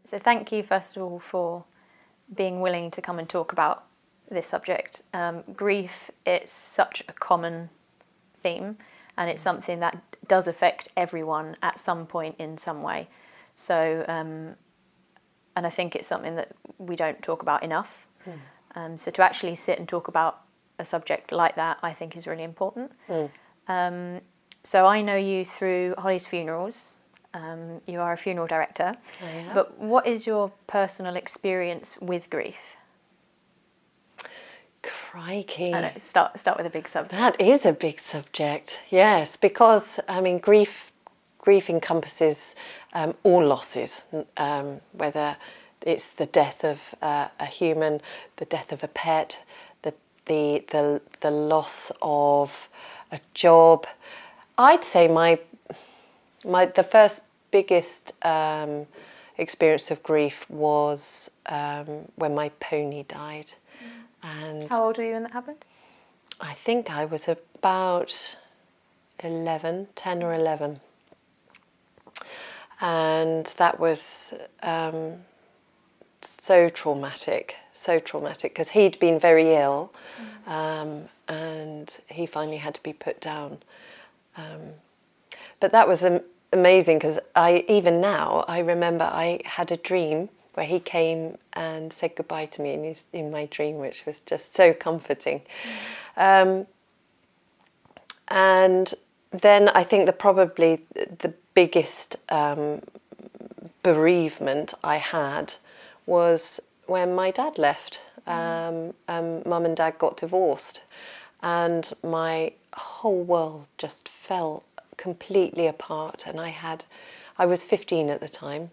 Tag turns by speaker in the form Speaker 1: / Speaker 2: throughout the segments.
Speaker 1: So thank you, first of all, for being willing to come and talk about this subject. Grief, it's such a common theme, and it's something that does affect everyone at some point in some way. So, and I think it's something that we don't talk about enough. So to actually sit and talk about a subject like that, I think is really important. So I know you through Holly's Funerals. You are a funeral director.
Speaker 2: I am.
Speaker 1: But what is your personal experience with grief?
Speaker 2: Crikey.
Speaker 1: I know, start with a big subject.
Speaker 2: That is a big subject, yes, because I mean grief encompasses all losses, whether it's the death of a human, the death of a pet, the loss of a job. I'd say the first biggest experience of grief was when my pony died. And
Speaker 1: How old were you when that happened?
Speaker 2: I think I was about 10 or 11. And that was so traumatic, because he'd been very ill, and he finally had to be put down. But that was amazing, because even now I remember I had a dream where he came and said goodbye to me in my dream, which was just so comforting. And then I think probably the biggest bereavement I had was when my dad left. Mum and Dad got divorced, and my whole world just fell completely apart. And I was 15 at the time.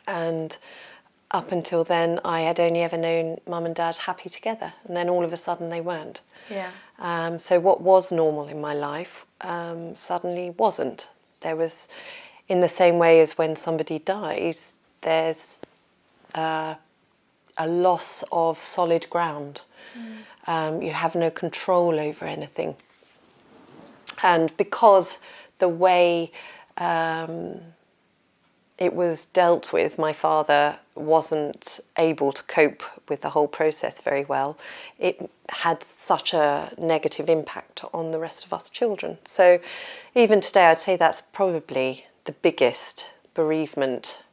Speaker 2: And up until then, I had only ever known Mum and Dad happy together, and then all of a sudden they weren't.
Speaker 1: Yeah.
Speaker 2: So what was normal in my life suddenly wasn't. There was, in the same way as when somebody dies, there's a loss of solid ground. You have no control over anything. And because the way it was dealt with, my father wasn't able to cope with the whole process very well. It had such a negative impact on the rest of us children. So even today, I'd say that's probably the biggest bereavement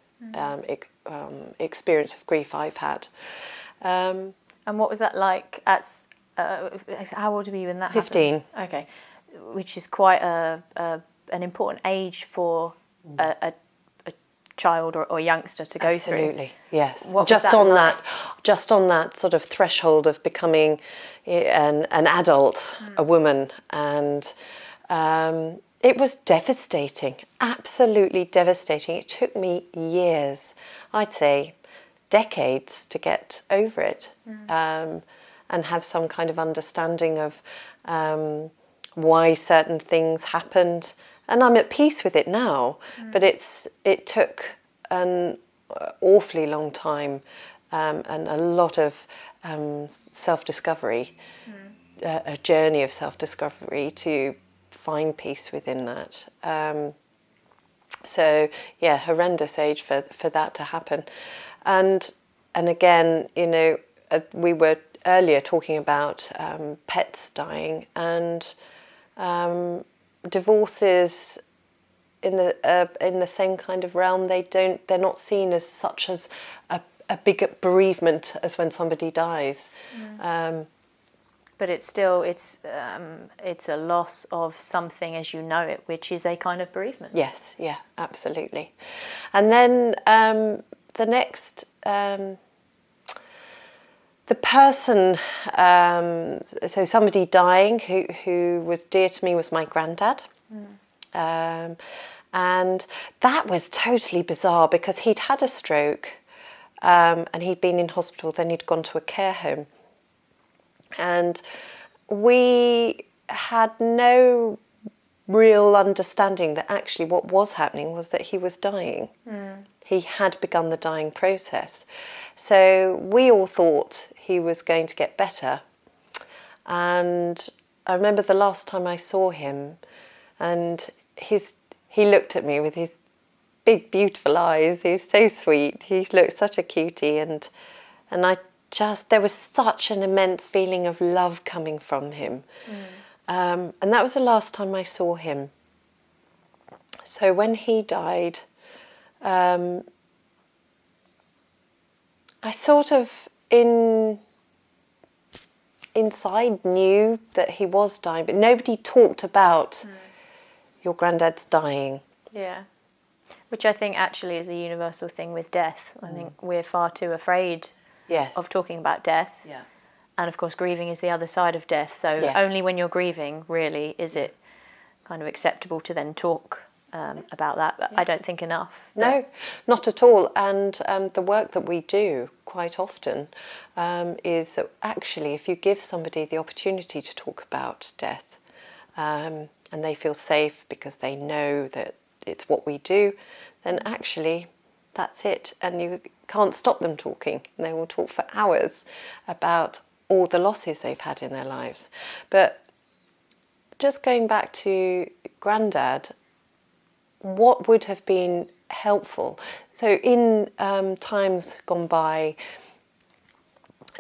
Speaker 2: experience of grief I've had.
Speaker 1: And what was that like how old were you when that
Speaker 2: 15.
Speaker 1: happened? Okay. Which is quite an important age for a child or youngster to go through.
Speaker 2: Absolutely, yes.
Speaker 1: What
Speaker 2: just
Speaker 1: was that
Speaker 2: on
Speaker 1: like?
Speaker 2: just on that sort of threshold of becoming an adult, a woman, and it was devastating, absolutely devastating. It took me years, I'd say decades, to get over it, and have some kind of understanding of why certain things happened. And I'm at peace with it now, but it took an awfully long time and a lot of self-discovery, a journey of self-discovery to find peace within that. So yeah, horrendous age for that to happen. And again, you know, we were earlier talking about pets dying, and divorces in the same kind of realm. They're not seen as such as a big bereavement as when somebody dies.
Speaker 1: But it's still it's a loss of something as you know it, which is a kind of bereavement.
Speaker 2: Yes, yeah, absolutely. And then the next. The person, so somebody dying who was dear to me was my granddad. And that was totally bizarre, because he'd had a stroke and he'd been in hospital, then he'd gone to a care home. And we had no real understanding that actually what was happening was that he was dying. He had begun the dying process. So we all thought he was going to get better. And I remember the last time I saw him, and he looked at me with his big, beautiful eyes. He's so sweet. He looked such a cutie, and there was such an immense feeling of love coming from him. And that was the last time I saw him. So when he died, I sort of inside knew that he was dying, but nobody talked about your granddad's dying.
Speaker 1: Yeah. Which I think actually is a universal thing with death. I think we're far too afraid of talking about death.
Speaker 2: Yeah.
Speaker 1: And of course, grieving is the other side of death. So only when you're grieving, really, is it kind of acceptable to then talk about that. But I don't think enough.
Speaker 2: No, not at all. And the work that we do quite often is that actually, if you give somebody the opportunity to talk about death, and they feel safe because they know that it's what we do, then actually that's it. And you can't stop them talking. They will talk for hours about all the losses they've had in their lives. But just going back to Grandad, what would have been helpful? So in times gone by,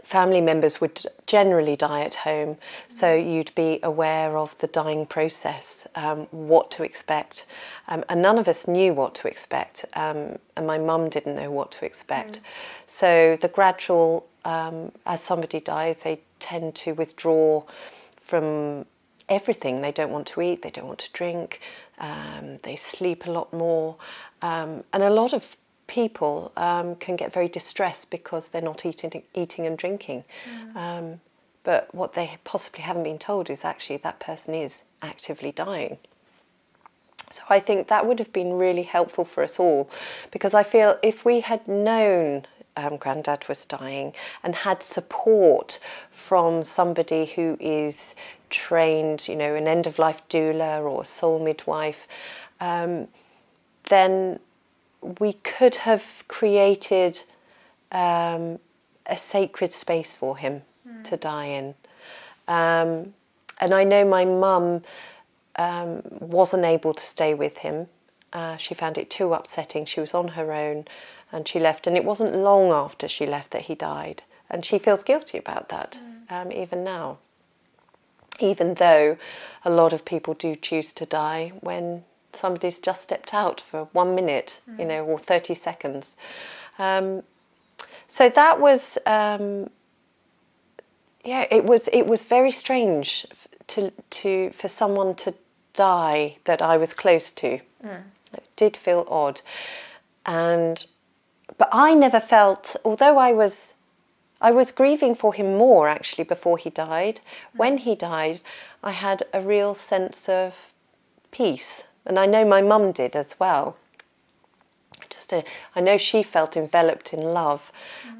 Speaker 2: family members would generally die at home, so you'd be aware of the dying process, what to expect, and none of us knew what to expect, and my mum didn't know what to expect. So the gradual, as somebody dies, they tend to withdraw from everything. They don't want to eat, they don't want to drink, they sleep a lot more, and a lot of people can get very distressed because they're not eating and drinking. But what they possibly haven't been told is actually that person is actively dying. So I think that would have been really helpful for us all, because I feel if we had known Grandad was dying and had support from somebody who is trained, an end-of-life doula or a soul midwife, then we could have created a sacred space for him to die in. And I know my mum wasn't able to stay with him. She found it too upsetting. She was on her own and she left. And it wasn't long after she left that he died. And she feels guilty about that, even now. Even though a lot of people do choose to die when somebody's just stepped out for 1 minute, or 30 seconds. So that was, it was very strange for someone to die that I was close to. It did feel odd, but I never felt, although I was grieving for him more actually before he died. When he died, I had a real sense of peace. And I know my mum did as well. I know she felt enveloped in love.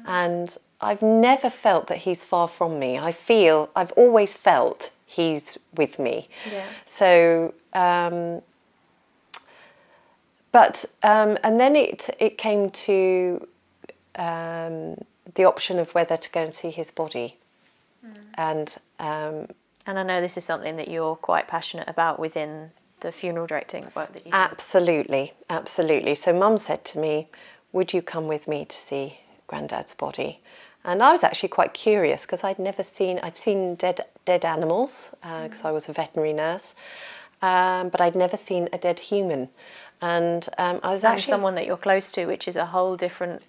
Speaker 2: And I've never felt that he's far from me. I've always felt he's with me.
Speaker 1: Yeah.
Speaker 2: So, and then it came to the option of whether to go and see his body. And
Speaker 1: I know this is something that you're quite passionate about within the funeral directing work that you do.
Speaker 2: Absolutely, absolutely. So Mum said to me, would you come with me to see Grandad's body? And I was actually quite curious because I'd seen dead animals because I was a veterinary nurse, but I'd never seen a dead human. And I was actually
Speaker 1: someone that you're close to, which is a whole different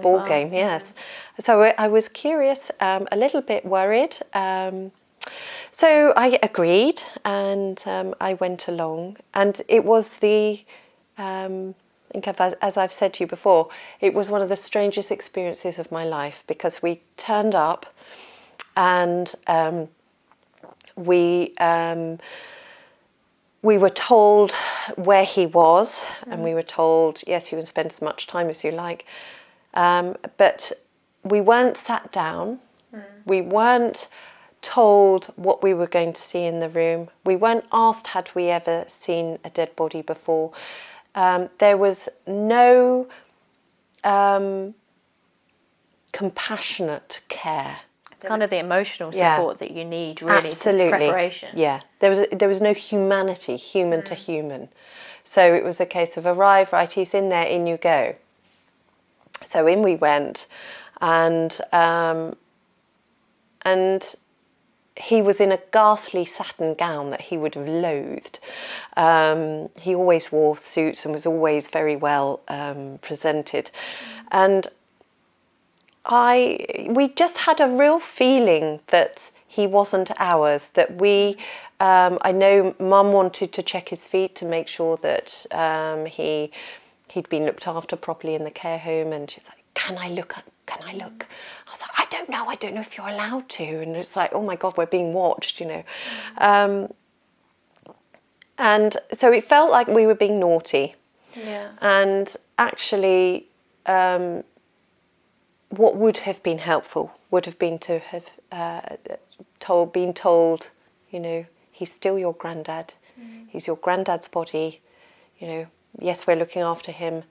Speaker 2: ball game, yes. So I was curious, a little bit worried. So I agreed, and I went along. And it was as I've said to you before, it was one of the strangest experiences of my life, because we turned up, and we were told where he was, and we were told, yes, you can spend as much time as you like, but we weren't sat down, we weren't told what we were going to see in the room, we weren't asked had we ever seen a dead body before. There was no compassionate care.
Speaker 1: It's kind of the emotional support that you need, really.
Speaker 2: Absolutely.
Speaker 1: To preparation.
Speaker 2: Yeah, there was no humanity, human to human. So it was a case of arrive, right, he's in there, in you go. So in we went, and he was in a ghastly satin gown that he would have loathed. He always wore suits and was always very well presented. And we just had a real feeling that he wasn't ours, that I know Mum wanted to check his feet to make sure that he'd been looked after properly in the care home, and she's like, can I look? I was like, I don't know if you're allowed to. And it's like, oh my God, we're being watched, you know. And so it felt like we were being naughty.
Speaker 1: Yeah.
Speaker 2: And actually, what would have been helpful would have been to have been told, you know, he's still your granddad. He's your granddad's body. You know, yes, we're looking after him,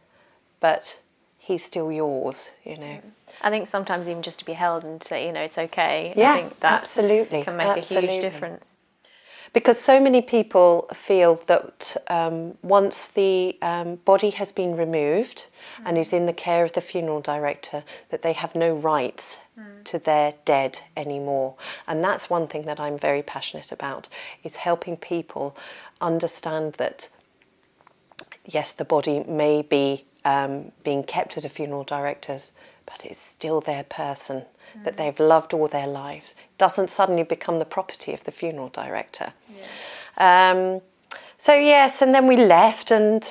Speaker 2: but he's still yours, you know.
Speaker 1: I think sometimes even just to be held and say, you know, it's okay.
Speaker 2: Yeah,
Speaker 1: I think that
Speaker 2: absolutely,
Speaker 1: can make a huge difference.
Speaker 2: Because so many people feel that once the body has been removed and is in the care of the funeral director, that they have no rights to their dead anymore. And that's one thing that I'm very passionate about, is helping people understand that, yes, the body may be being kept at a funeral director's, but it's still their person that they've loved all their lives. It doesn't suddenly become the property of the funeral director. Yeah. So yes, and then we left, and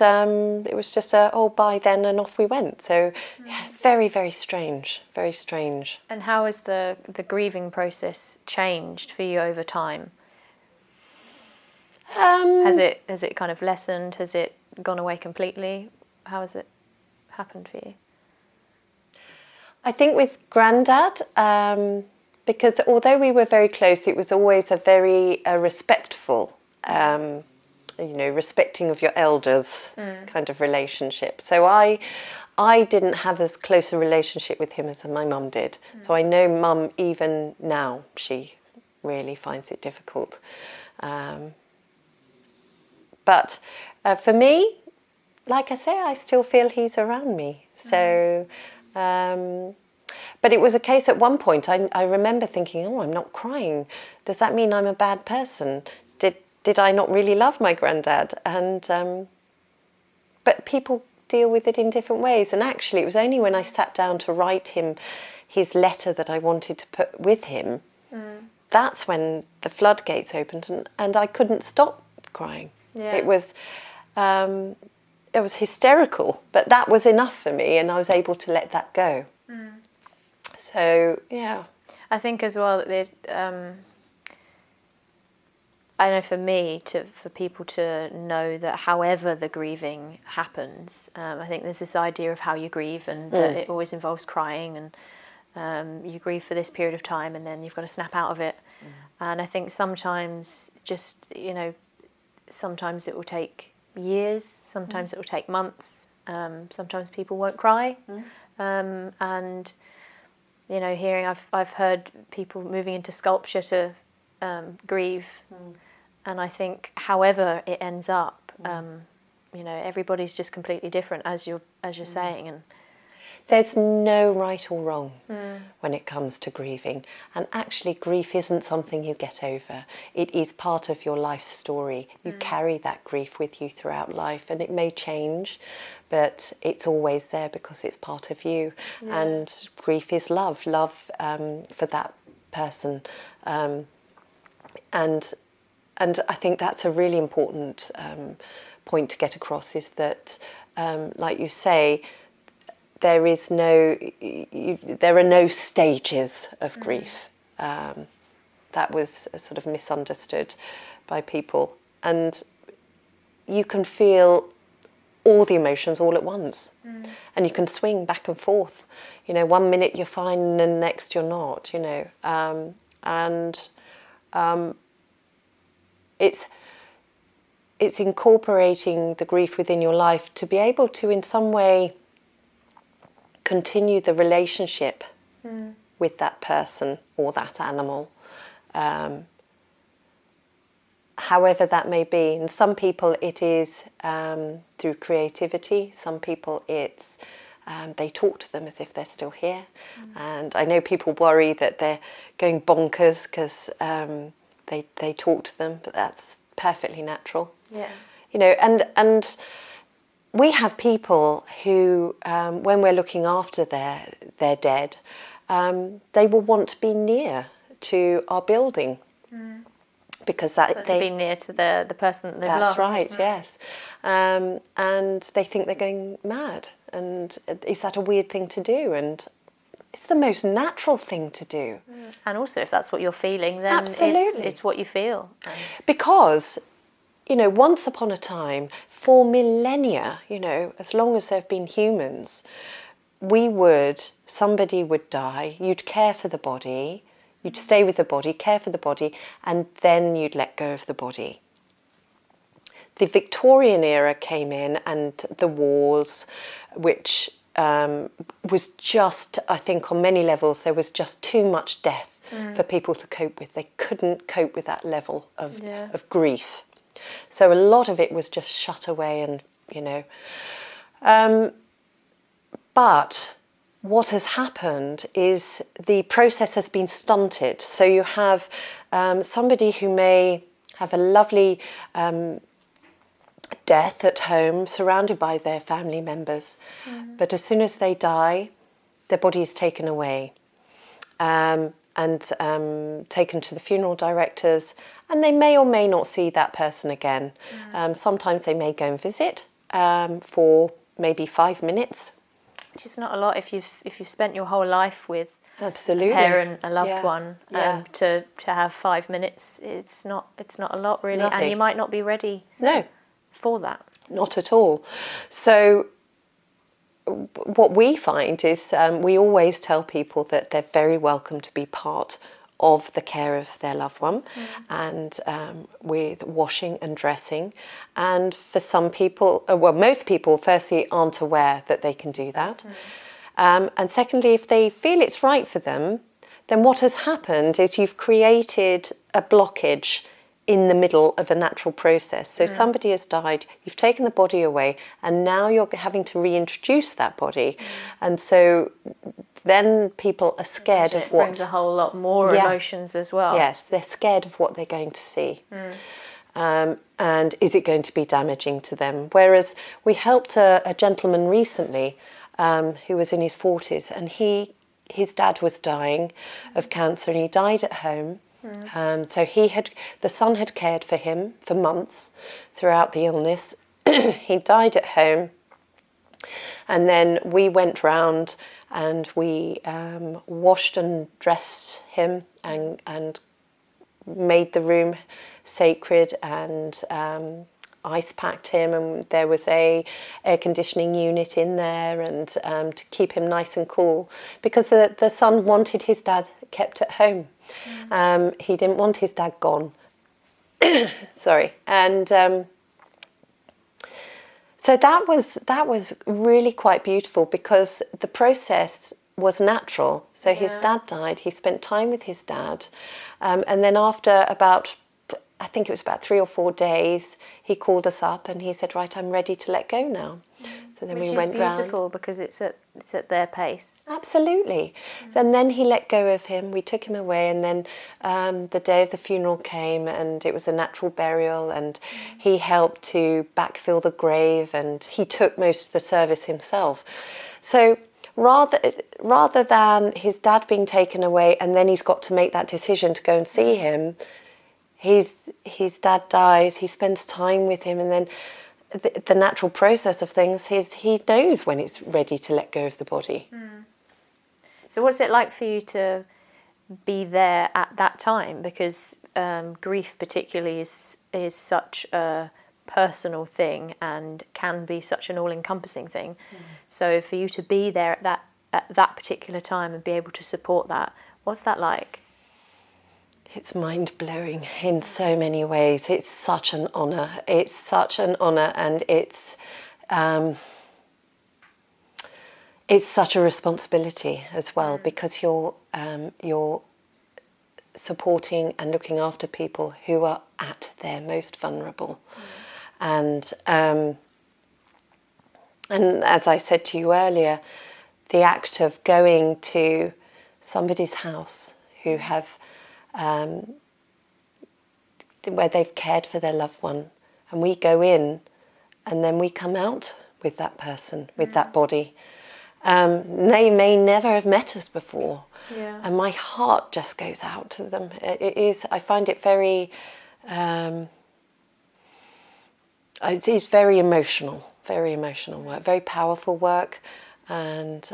Speaker 2: it was just bye then, and off we went. So yeah, very, very strange, very strange.
Speaker 1: And how has the grieving process changed for you over time? Has it kind of lessened? Has it gone away completely? How has it happened for you?
Speaker 2: I think with Grandad, because although we were very close, it was always a very respectful, you know, respecting of your elders kind of relationship. So I didn't have as close a relationship with him as my mum did. So I know Mum, even now, she really finds it difficult. But for me, like I say, I still feel he's around me. So, but it was a case at one point, I remember thinking, oh, I'm not crying. Does that mean I'm a bad person? Did I not really love my granddad? And but people deal with it in different ways. And actually, it was only when I sat down to write him his letter that I wanted to put with him, that's when the floodgates opened, and I couldn't stop crying. Yeah. It was hysterical, but that was enough for me, and I was able to let that go. So yeah,
Speaker 1: I think as well that I know for me, for people to know that however the grieving happens, I think there's this idea of how you grieve, and that it always involves crying, and you grieve for this period of time, and then you've got to snap out of it. And I think sometimes just, you know, sometimes it will take years, sometimes it will take months, sometimes people won't cry, and you know, I've heard people moving into sculpture to grieve, and I think however it ends up, you know, everybody's just completely different, as you're saying, and
Speaker 2: there's no right or wrong when it comes to grieving. And actually, grief isn't something you get over. It is part of your life story. You carry that grief with you throughout life, and it may change, but it's always there because it's part of you. Yeah. And grief is love for that person. And I think that's a really important point to get across, is that, like you say, there are no stages of grief. That was sort of misunderstood by people, and you can feel all the emotions all at once, and you can swing back and forth. You know, one minute you're fine, and then the next you're not. You know, it's incorporating the grief within your life to be able to, in some way, continue the relationship with that person or that animal, however that may be. And some people it is through creativity, some people it's they talk to them as if they're still here. And I know people worry that they're going bonkers because they talk to them, but that's perfectly natural.
Speaker 1: Yeah.
Speaker 2: You know, and we have people who, when we're looking after their dead, they will want to be near to our building. Because that
Speaker 1: to be near to the person that they've lost.
Speaker 2: That's right, yes. And they think they're going mad. And is that a weird thing to do? And it's the most natural thing to do.
Speaker 1: And also, if that's what you're feeling, then
Speaker 2: Absolutely.
Speaker 1: it's what you feel.
Speaker 2: Because, you know, once upon a time, for millennia, you know, as long as there have been humans, somebody would die, you'd care for the body, you'd stay with the body, care for the body, and then you'd let go of the body. The Victorian era came in, and the wars, which was just, I think on many levels, there was just too much death for people to cope with. They couldn't cope with that level of grief. So a lot of it was just shut away and, you know. But what has happened is the process has been stunted. So you have somebody who may have a lovely death at home, surrounded by their family members. But as soon as they die, their body is taken away and taken to the funeral directors, and they may or may not see that person again. Sometimes they may go and visit for maybe 5 minutes.
Speaker 1: Which is not a lot if you've spent your whole life with
Speaker 2: Absolutely.
Speaker 1: a parent, a loved one. To have 5 minutes, it's not a lot really, and you might not be ready.
Speaker 2: No.
Speaker 1: For that.
Speaker 2: Not at all. So what we find is we always tell people that they're very welcome to be part of the care of their loved one, and with washing and dressing. And for some people, well, most people firstly aren't aware that they can do that. And secondly, if they feel it's right for them, then what has happened is you've created a blockage in the middle of a natural process. So somebody has died, you've taken the body away, and now you're having to reintroduce that body. And so then people are scared of what...
Speaker 1: It brings a whole lot more emotions as well.
Speaker 2: Yes, they're scared of what they're going to see. And is it going to be damaging to them? Whereas we helped a gentleman recently who was in his 40s, and his dad was dying of cancer, and he died at home. So the son had cared for him for months throughout the illness. He died at home, and then we went round and we washed and dressed him and made the room sacred, and ice packed him, and there was a air conditioning unit in there, and to keep him nice and cool, because the son wanted his dad kept at home. He didn't want his dad gone. Sorry. And so that was really quite beautiful, because the process was natural. So his dad died, he spent time with his dad, and then after I think it was about 3 or 4 days, he called us up and he said, right, I'm ready to let go now. So then we went round.
Speaker 1: Which is beautiful, because it's at their pace.
Speaker 2: Absolutely. And then he let go of him. We took him away, and then the day of the funeral came, and it was a natural burial, and he helped to backfill the grave, and he took most of the service himself. So rather than his dad being taken away and then he's got to make that decision to go and see him, his dad dies, he spends time with him, and then the natural process of things, he knows when it's ready to let go of the body.
Speaker 1: So what's it like for you to be there at that time? Because grief particularly is such a personal thing and can be such an all-encompassing thing. So for you to be there at that particular time and be able to support that, what's that like?
Speaker 2: It's mind-blowing in so many ways. It's such an honour. It's such an honour, and it's such a responsibility as well, because you're supporting and looking after people who are at their most vulnerable. And as I said to you earlier, the act of going to somebody's house who have, where they've cared for their loved one, and we go in and then we come out with that person, with that body. They may never have met us before.
Speaker 1: Yeah.
Speaker 2: And my heart just goes out to them. It is, I find it very, it is very emotional work, very powerful work, and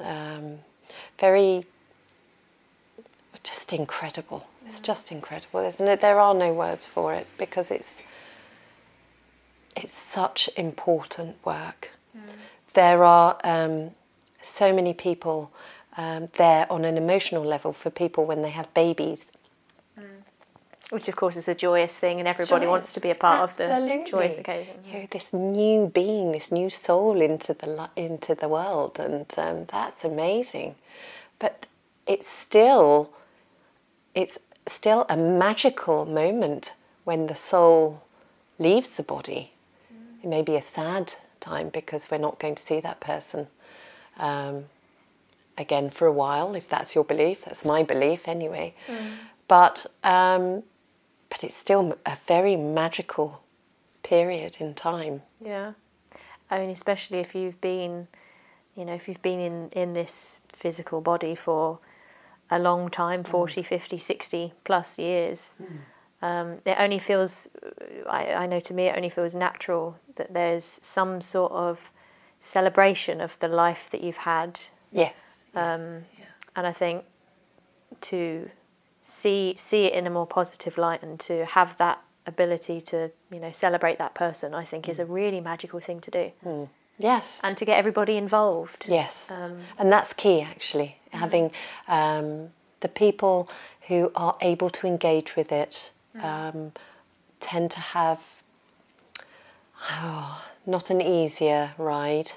Speaker 2: very, just incredible. It's just incredible, isn't it? There are no words for it, because it's such important work. There are so many people there on an emotional level for people when they have babies.
Speaker 1: Which of course is a joyous thing, and everybody wants to be a part of the joyous occasion.
Speaker 2: You know, this new being, this new soul into the world, and that's amazing. But it's still a magical moment when the soul leaves the body. It may be a sad time because we're not going to see that person again for a while, if that's your belief. That's my belief anyway. But it's still a very magical period in time.
Speaker 1: Yeah. I mean, especially if you've been, if you've been in this physical body for a long time, 40, 50, 60 plus years, it only feels, I know to me, it only feels natural that there's some sort of celebration of the life that you've had.
Speaker 2: Yes.
Speaker 1: And I think to see it in a more positive light, and to have that ability to, celebrate that person, I think is a really magical thing to do.
Speaker 2: Yes.
Speaker 1: And to get everybody involved.
Speaker 2: Yes. And that's key, actually, having the people who are able to engage with it tend to have not an easier ride.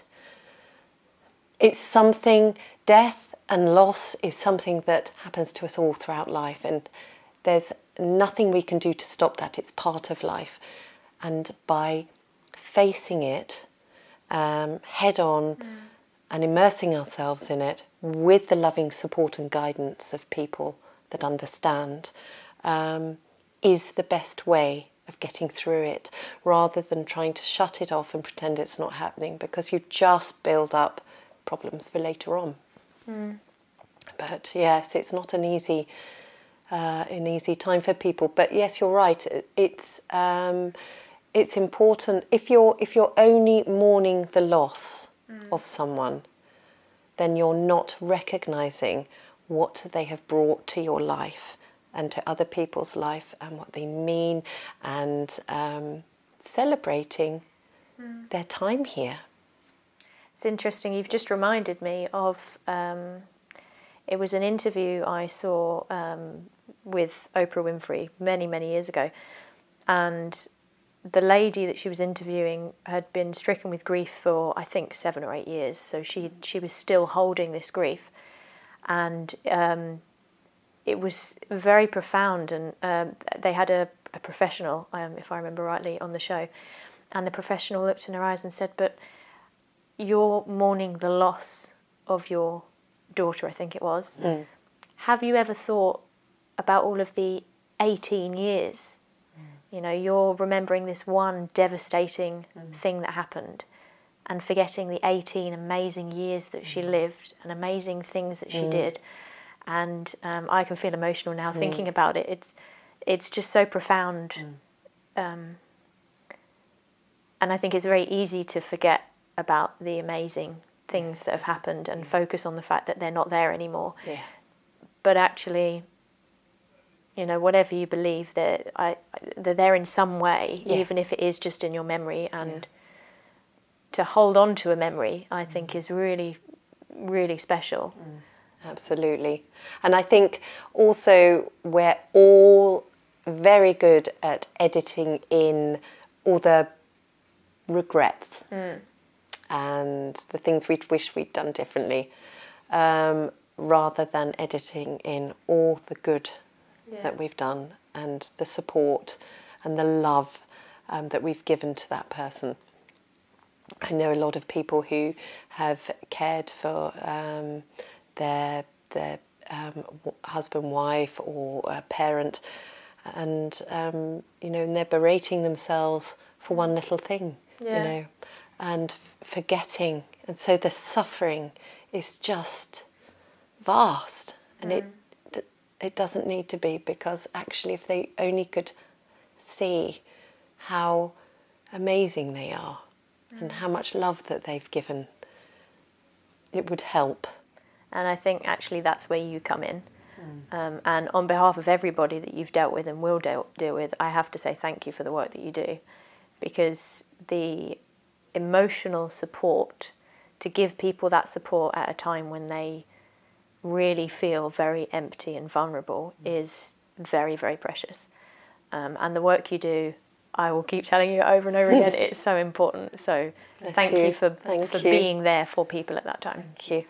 Speaker 2: It's something, death and loss is something that happens to us all throughout life, and there's nothing we can do to stop that. It's part of life. And by facing it head on and immersing ourselves in it with the loving support and guidance of people that understand is the best way of getting through it, rather than trying to shut it off and pretend it's not happening, because you just build up problems for later on. But yes, it's not an easy time for people. But yes, you're right. It's important if you're only mourning the loss of someone, then you're not recognizing what they have brought to your life and to other people's life, and what they mean, and celebrating their time here.
Speaker 1: It's interesting, you've just reminded me of, it was an interview I saw with Oprah Winfrey many, many years ago, and the lady that she was interviewing had been stricken with grief for, I think, 7 or 8 years, so she was still holding this grief, and it was very profound, and they had a professional, if I remember rightly, on the show, and the professional looked in her eyes and said, "But you're mourning the loss of your daughter," I think it was. Have you ever thought about all of the 18 years? You're remembering this one devastating thing that happened, and forgetting the 18 amazing years that she lived, and amazing things that she did. And I can feel emotional now thinking about it. It's just so profound. And I think it's very easy to forget about the amazing things that have happened, and focus on the fact that they're not there anymore. But actually, whatever you believe, they're there in some way, even if it is just in your memory. And to hold on to a memory, I think, is really, really special.
Speaker 2: Absolutely. And I think also we're all very good at editing in all the regrets and the things we wish we'd done differently, rather than editing in all the good that we've done, and the support and the love that we've given to that person. I know a lot of people who have cared for their husband, wife, or a parent, and you know, and they're berating themselves for one little thing, you know, and forgetting, and so the suffering is just vast, and it doesn't need to be, because actually, if they only could see how amazing they are and how much love that they've given, it would help.
Speaker 1: And I think actually that's where you come in. And on behalf of everybody that you've dealt with and will deal with, I have to say thank you for the work that you do, because the emotional support, to give people that support at a time when they really feel very empty and vulnerable, is very, very precious. And the work you do, I will keep telling you over and over again, it's so important. So thank you for being there for people at that time.
Speaker 2: Thank you.